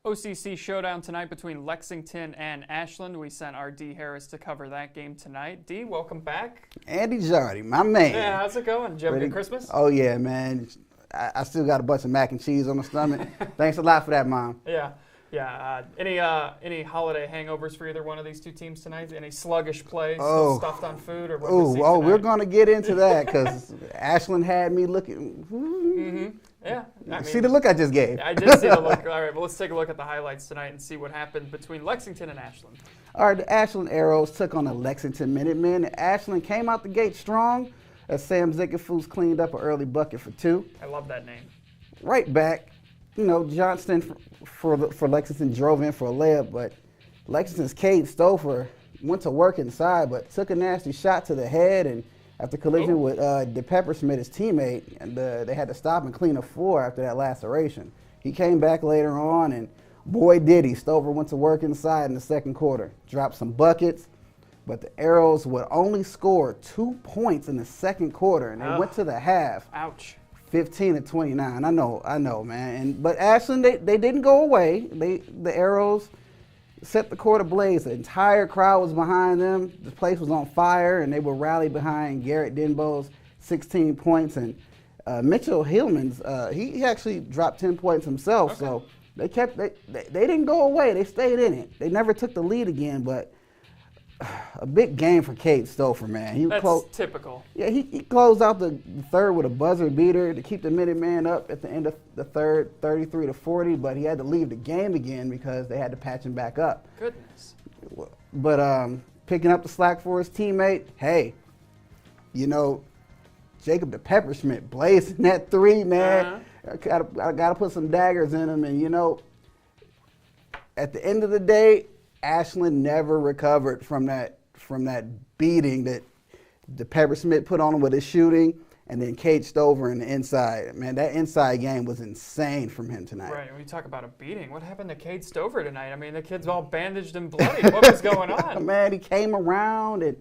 OCC showdown tonight between Lexington and Ashland. We sent our Dee Harris to cover that game tonight. Dee, welcome back. Andy Jardy, my man. Yeah, how's it going? Did you have a good Christmas? Oh, yeah, man. I still got a bunch of mac and cheese on my stomach. Thanks a lot for that, Mom. Yeah. Any holiday hangovers for either one of these two teams tonight? Any sluggish plays, stuffed on food, or what we're going to get into that because Ashland had me looking. Mm-hmm. Yeah. See the look I just gave. I did see the look. All right, well, let's take a look at the highlights tonight and see what happened between Lexington and Ashland. All right, the Ashland Arrows took on the Lexington Minutemen. Ashland came out the gate strong as Sam Zickerfoos cleaned up an early bucket for two. I love that name. Right back, Johnston for Lexington drove in for a layup, but Lexington's Cade Stouffer went to work inside, but took a nasty shot to the head, and after collision with DePeppersmith, his teammate, and they had to stop and clean the floor after that laceration. He came back later on, and boy did he. Stouffer went to work inside in the second quarter, dropped some buckets, but the Arrows would only score 2 points in the second quarter, and they went to the half. Ouch. 15-29. I know, man. But Ashland, they didn't go away. The Arrows set the court ablaze. The entire crowd was behind them. The place was on fire, and they would rally behind Garrett Denbo's 16 points. And Mitchell Hillman's, he actually dropped 10 points himself. Okay. So they didn't go away. They stayed in it. They never took the lead again, but a big game for Cade Stouffer, man. That's typical. Yeah, he closed out the third with a buzzer beater to keep the Minutemen up at the end of the third, 33-40, but he had to leave the game again because they had to patch him back up. Goodness. But picking up the slack for his teammate, hey, Jacob DePeppersmith blazing that three, man. I gotta put some daggers in him, and at the end of the day, Ashland never recovered from that beating that DePeppersmith put on him with his shooting, and then Cade Stouffer in the inside. Man, that inside game was insane from him tonight. Right, when you talk about a beating, what happened to Cade Stouffer tonight? I mean, the kid's all bandaged and bloody. What was going on? Man, he came around, and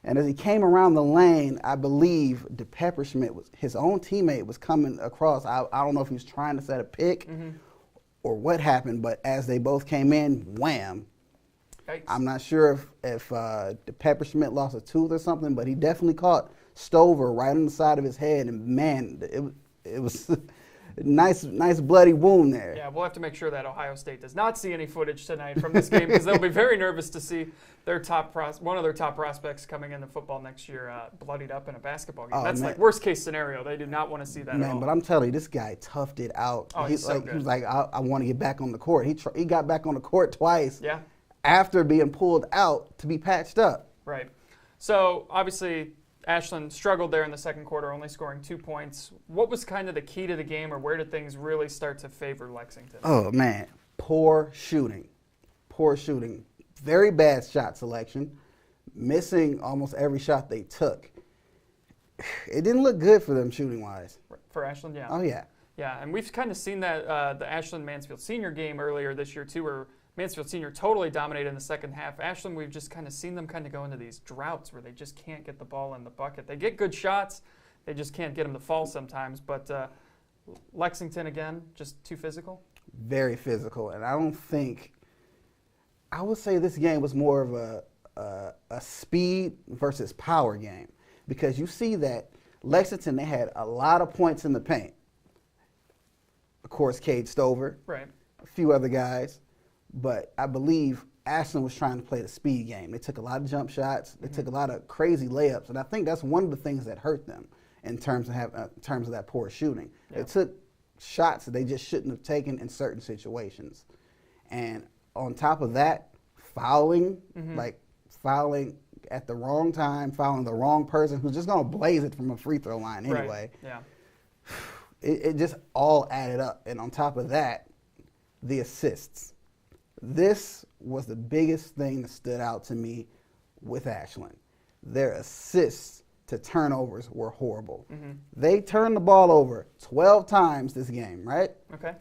as he came around the lane, I believe DePeppersmith, his own teammate, was coming across. I don't know if he was trying to set a pick or what happened, but as they both came in, wham. Yikes. I'm not sure if DePeppersmith lost a tooth or something, but he definitely caught Stouffer right on the side of his head, and man, it was a nice bloody wound there. Yeah, we'll have to make sure that Ohio State does not see any footage tonight from this game because they'll be very nervous to see one of their top prospects coming into football next year bloodied up in a basketball game. That's like worst case scenario. They do not want to see that at all. But I'm telling you, this guy toughed it out. Oh, he's so good. He was like, I want to get back on the court. He got back on the court twice. Yeah. After being pulled out to be patched up. Right. So, obviously, Ashland struggled there in the second quarter, only scoring 2 points. What was kind of the key to the game, or where did things really start to favor Lexington? Oh, man. Poor shooting. Very bad shot selection. Missing almost every shot they took. It didn't look good for them shooting-wise. For Ashland, yeah. Oh, yeah. Yeah, and we've kind of seen that the Ashland-Mansfield Senior game earlier this year, too, where Mansfield Senior totally dominated in the second half. Ashland, we've just kind of seen them kind of go into these droughts where they just can't get the ball in the bucket. They get good shots, they just can't get them to fall sometimes. But Lexington, again, just too physical? Very physical, and I would say this game was more of a speed versus power game, because you see that Lexington, they had a lot of points in the paint. Of course, Cade Stouffer, right, a few other guys. But I believe Ashland was trying to play the speed game. They took a lot of jump shots. They took a lot of crazy layups, and I think that's one of the things that hurt them in terms of that poor shooting. Yeah. They took shots that they just shouldn't have taken in certain situations, and on top of that, fouling at the wrong time, fouling the wrong person who's just gonna blaze it from a free throw line anyway. Right. Yeah. It just all added up, and on top of that, the assists. This was the biggest thing that stood out to me with Ashland. Their assists to turnovers were horrible. They turned the ball over 12 times this game, right? Okay.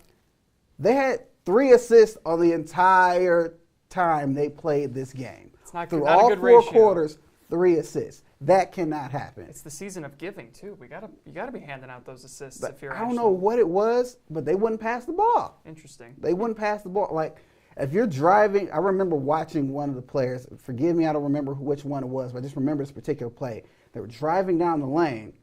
They had 3 assists on the entire time they played this game. It's not Through not all a good 4 ratio. quarters, 3 assists. That cannot happen. It's the season of giving too. You gotta be handing out those assists But if you're. I don't know what it was, but they wouldn't pass the ball. Interesting. They wouldn't pass the ball. Like, if you're driving, I remember watching one of the players. Forgive me, I don't remember which one it was, but I just remember this particular play. They were driving down the lane,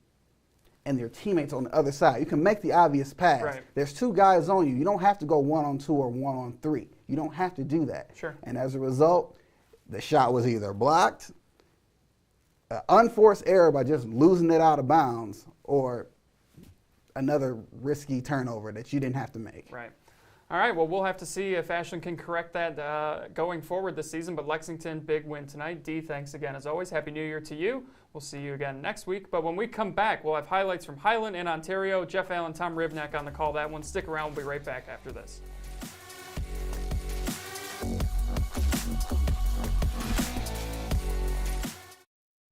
and their teammates on the other side. You can make the obvious pass. Right. There's 2 guys on you. You don't have to go 1-on-2 or 1-on-3. You don't have to do that. Sure. And as a result, the shot was either blocked, an unforced error by just losing it out of bounds, or another risky turnover that you didn't have to make. Right. All right, well, we'll have to see if Ashland can correct that going forward this season, but Lexington, big win tonight. Dee, thanks again as always. Happy New Year to you. We'll see you again next week, but when we come back, we'll have highlights from Highland and Ontario. Jeff Allen, Tom Rivnak on the call that one. Stick around. We'll be right back after this.